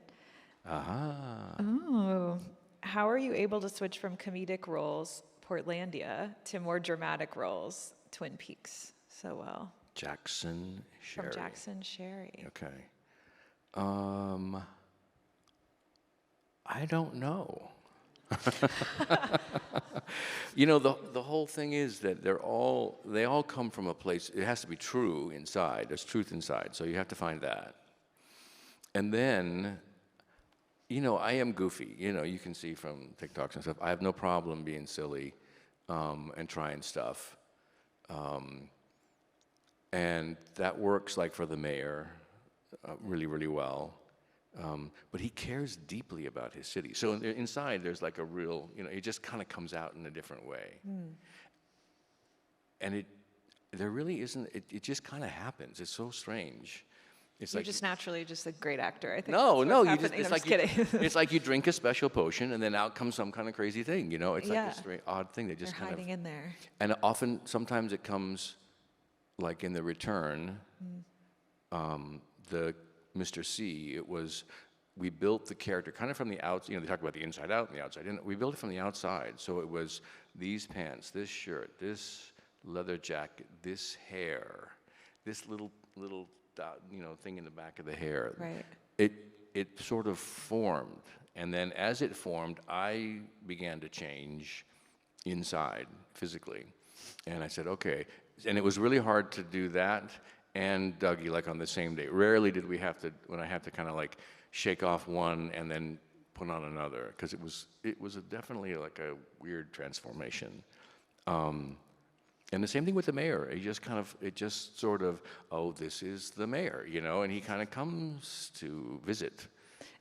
Aha. Oh. How are you able to switch from comedic roles, Portlandia, to more dramatic roles, Twin Peaks, so well? Jackson Sherry. From Jackson Sherry. Okay. I don't know. The whole thing is that they all come from a place. It has to be true inside. There's truth inside, so you have to find that. And then, I am goofy. You can see from TikToks and stuff. I have no problem being silly and trying stuff. And that works, like for the mayor, really, really well. But he cares deeply about his city. So inside, there's like a real, it just kind of comes out in a different way. And there really isn't, it just kind of happens. It's so strange. You're just naturally just a great actor, I think. No, It's like kidding. It's like you drink a special potion and then out comes some kind of crazy thing, It's Yeah. like this very odd thing that just They're kind hiding in there. And sometimes it comes, like in the return, the Mr. C, we built the character kind of from the outside. They talk about the inside out and the outside in. We built it from the outside. So it was these pants, this shirt, this leather jacket, this hair, this little thing in the back of the hair. Right. It sort of formed, and then as it formed, I began to change inside physically, and I said, okay. And it was really hard to do that and Dougie like on the same day. Rarely did we have to, when I had to kind of like shake off one and then put on another, because it was definitely like a weird transformation. And the same thing with the mayor. It just sort of, oh, this is the mayor, and he kind of comes to visit.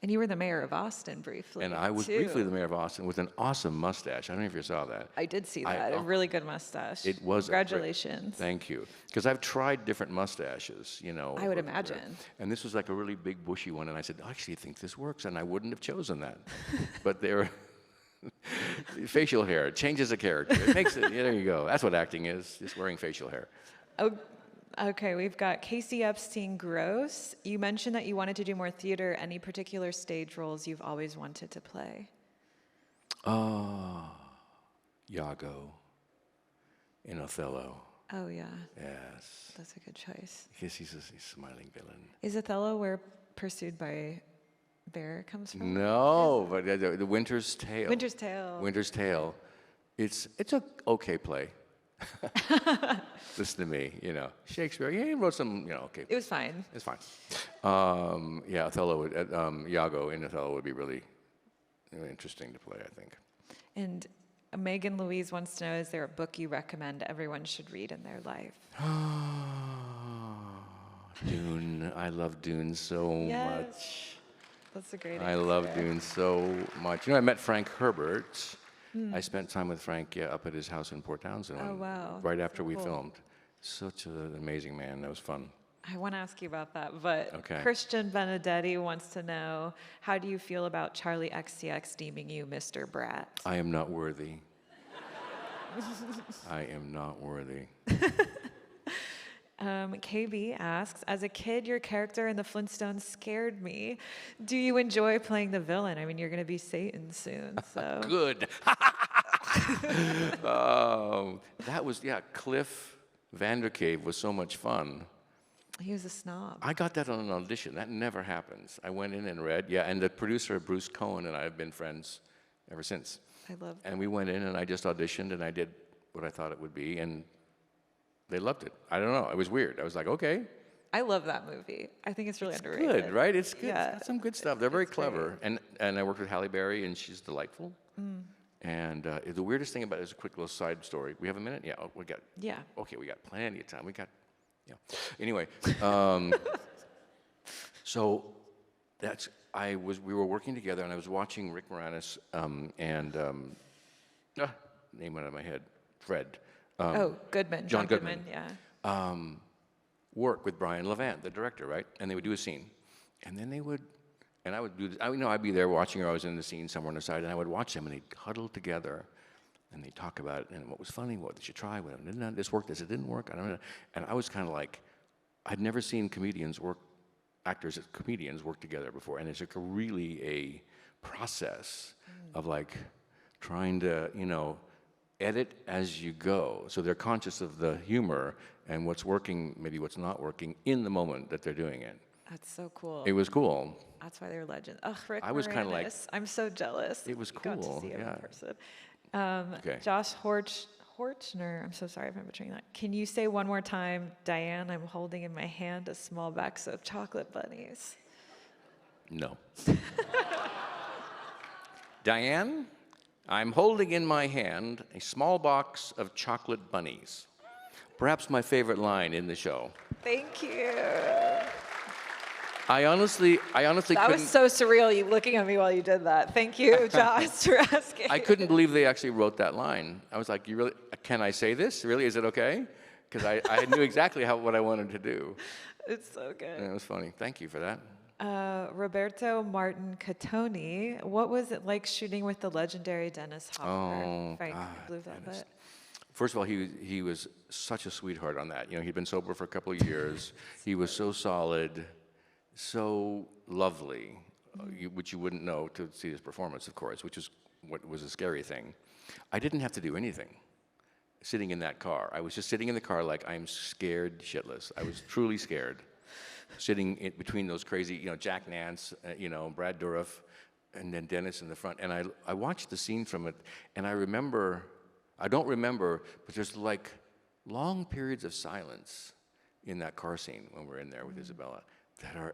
And you were the mayor of Austin briefly. And I was briefly the mayor of Austin with an awesome mustache. I don't know if you saw that. I did see that. A really good mustache. It was. Congratulations. Thank you. Because I've tried different mustaches, I would imagine. And this was like a really big bushy one, and I said, I actually think this works, and I wouldn't have chosen that. But they're facial hair. It changes a character. It makes it. There you go. That's what acting is. Just wearing facial hair. Oh. Okay, we've got Casey Epstein Gross. You mentioned that you wanted to do more theater. Any particular stage roles you've always wanted to play? Iago in Othello. Oh, yeah. Yes. That's a good choice. Because he's a smiling villain. Is Othello where Pursued by Bear comes from? No, but the Winter's Tale. Winter's Tale. Winter's Tale. It's a okay play. Listen to me, Shakespeare. He wrote some, okay. It was fine. It's fine. Yeah, Othello Iago in Othello would be really, really interesting to play, I think. And Megan Louise wants to know, is there a book you recommend everyone should read in their life? Dune. I love Dune so much. That's a great I answer. love Dune so much. I met Frank Herbert. I spent time with Frank up at his house in Port Townsend. Oh, wow. Right after So we cool. filmed. Such an amazing man. That was fun. I want to ask you about that, but Okay. Christian Benedetti wants to know, how do you feel about Charlie XCX deeming you Mr. Brat? I am not worthy. I am not worthy. KB asks, as a kid, your character in the Flintstones scared me. Do you enjoy playing the villain? I mean, you're going to be Satan soon, so. Good. That was, Cliff Vandercave was so much fun. He was a snob. I got that on an audition. That never happens. I went in and read, and the producer, Bruce Cohen, and I have been friends ever since. I love that. And we went in, and I just auditioned, and I did what I thought it would be, and they loved it. I don't know. It was weird. I was like, okay. I love that movie. I think it's really underrated. Good, right? It's good. Yeah. It's got some good stuff. They're very It's great. clever. And I worked with Halle Berry, and she's delightful. And the weirdest thing about it is a quick little side story. We have a minute? Yeah, we got. Yeah. Okay, we got plenty of time. Anyway, so we were working together, and I was watching Rick Moranis name went out of my head, Fred. Goodman. John Goodman. Yeah. Work with Brian Levant, the director, right? And they would do a scene, and then I would do this. I'd be there watching, or I was in the scene somewhere on the side, and I would watch them, and they'd huddle together, and they'd talk about it, and what was funny, what did you try, what didn't this work, this it didn't work, I don't know. And I was kind of like, I'd never seen actors as comedians work together before, and it's like really a process of like trying to, edit as you go. So they're conscious of the humor and what's working, maybe what's not working in the moment that they're doing it. That's so cool. It was cool. That's why they're legends. Ugh, Rick I was kinda like- Moranis. I'm so jealous. It was You got to cool, see him yeah. in person. Okay. Josh Horchner, I'm so sorry if I'm butchering that. Can you say one more time, Diane, I'm holding in my hand a small box of chocolate bunnies? No. Diane, I'm holding in my hand a small box of chocolate bunnies. Perhaps my favorite line in the show. Thank you. I honestly That couldn't. was so surreal, you looking at me while you did that. Thank you, Josh, for asking. I couldn't believe they actually wrote that line. I was like, "You really? Can I say this? Really? Is it okay?" Because I knew exactly what I wanted to do. It's so good. And it was funny. Thank you for that. Roberto Martin Catoni, what was it like shooting with the legendary Dennis Hopper? Oh, If I God, blew that Dennis. bit. First of all, he was such a sweetheart on that. He'd been sober for a couple of years. He was so solid, so lovely, which you wouldn't know to see his performance, of course, which is what was a scary thing. I didn't have to do anything sitting in that car. I was just sitting in the car like I'm scared shitless. I was truly scared. sitting between those crazy, Jack Nance, Brad Dourif, and then Dennis in the front. And I watched the scene from it, and I don't remember, but there's like long periods of silence in that car scene when we're in there with Isabella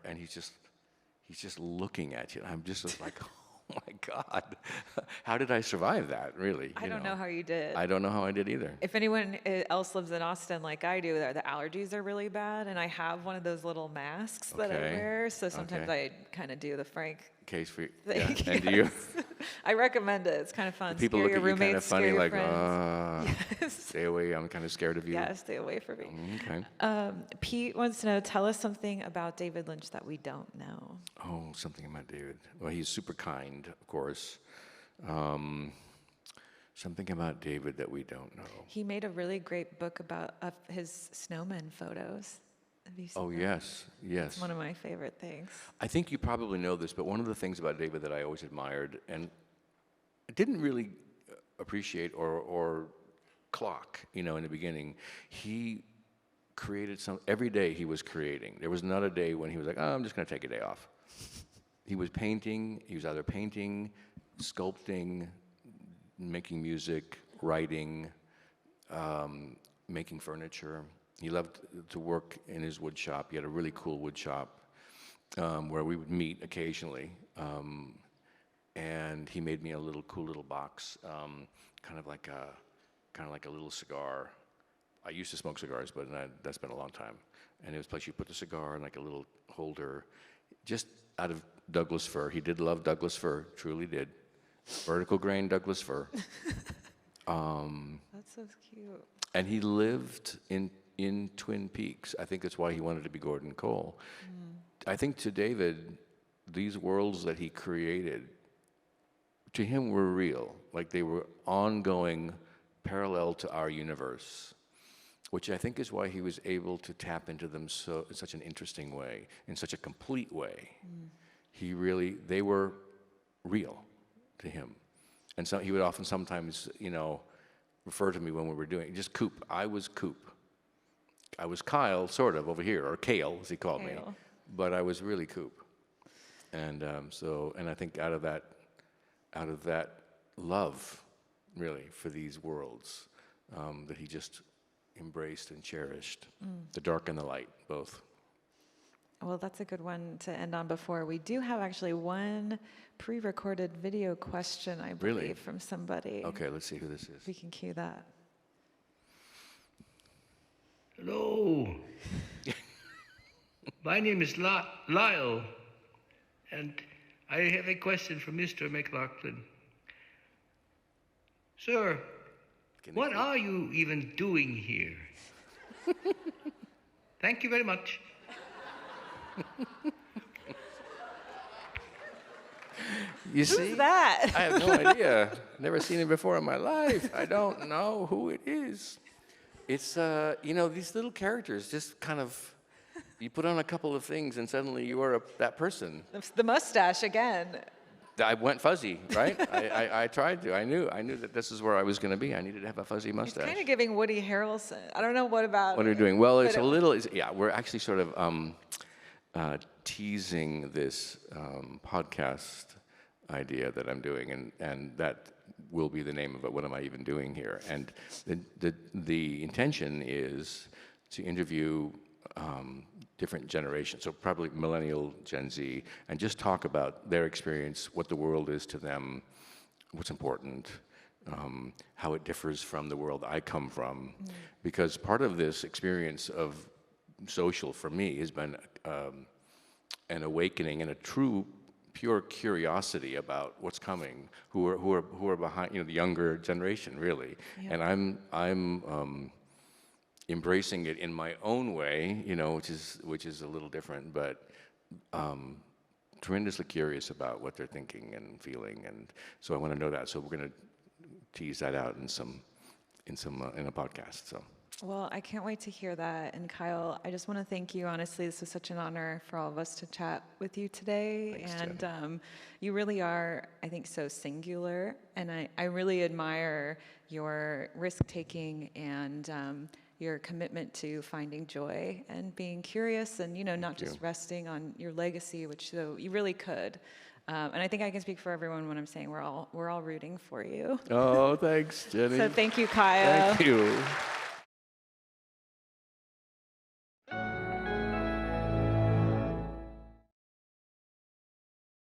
and he's just looking at you. And I'm just like, oh my God, how did I survive that, really? I don't know how you did. I don't know how I did either. If anyone else lives in Austin like I do, the allergies are really bad, and I have one of those little masks that I wear, so sometimes I kind of do the Frank case for you. thing. Yeah. And do you? I recommend it. It's kind of fun. People look at you kind of funny, like, yes. stay away, I'm kind of scared of you. Yeah, stay away from me. Okay. Pete wants to know, tell us something about David Lynch that we don't know. Oh, something about David. Well, he's super kind, of course. Something about David that we don't know. He made a really great book about his snowman photos. Have you seen that? Yes. It's one of my favorite things. I think you probably know this, but one of the things about David that I always admired and didn't really appreciate or clock, in the beginning, he created every day he was creating. There was not a day when he was like, oh, I'm just going to take a day off. He was painting. He was either painting, sculpting, making music, writing, making furniture. He loved to work in his wood shop. He had a really cool wood shop where we would meet occasionally. And he made me a cool little box, kind of like a little cigar. I used to smoke cigars, but that's been a long time. And it was a place you put the cigar in like a little holder, just out of Douglas fir. He did love Douglas fir, truly did. Vertical grain Douglas fir. That's so cute. And he lived in Twin Peaks. I think that's why he wanted to be Gordon Cole. I think to David, these worlds that he created, to him were real. Like they were ongoing, parallel to our universe, which I think is why he was able to tap into them in such an interesting way, in such a complete way. They were real to him. And so he would often sometimes, refer to me when we were doing, just Coop. I was Coop. I was Kyle, sort of, over here, or Kale, as he called me. But I was really Coop. And and I think out of that love, really, for these worlds, that he just embraced and cherished, the dark and the light, both. Well, that's a good one to end on before. We do have actually one pre-recorded video question, I believe, from somebody. Okay, let's see who this is. We can cue that. Hello. My name is Lyle, and I have a question for Mr. MacLachlan. Sir, what are you even doing here? Thank you very much. You see? Who's that? I have no idea. Never seen him before in my life. I don't know who it is. It's, these little characters just kind of, you put on a couple of things and suddenly you are that person. The mustache again. I went fuzzy, right? I tried to. I knew that this is where I was going to be. I needed to have a fuzzy mustache. It's kind of giving Woody Harrelson. I don't know what about. What are you doing? Well, it's we're actually sort of teasing this podcast idea that I'm doing, and that will be the name of it. What am I even doing here? And the intention is to interview different generations, so probably millennial, Gen Z, and just talk about their experience, what the world is to them, what's important, how it differs from the world I come from. Because part of this experience of social for me has been an awakening and a true, pure curiosity about what's coming, who are behind, the younger generation, really. Yeah. And I'm embracing it in my own way, which is a little different, but tremendously curious about what they're thinking and feeling, and so I want to know that. So we're going to tease that out in a podcast. So. Well, I can't wait to hear that. And Kyle, I just want to thank you. Honestly, this was such an honor for all of us to chat with you today. Thanks, and you really are, I think, so singular. And I really admire your risk-taking and your commitment to finding joy and being curious, and not just resting on your legacy, which you really could. And I think I can speak for everyone when I'm saying we're all rooting for you. Oh, thanks, Jenny. So thank you, Kyle. Thank you.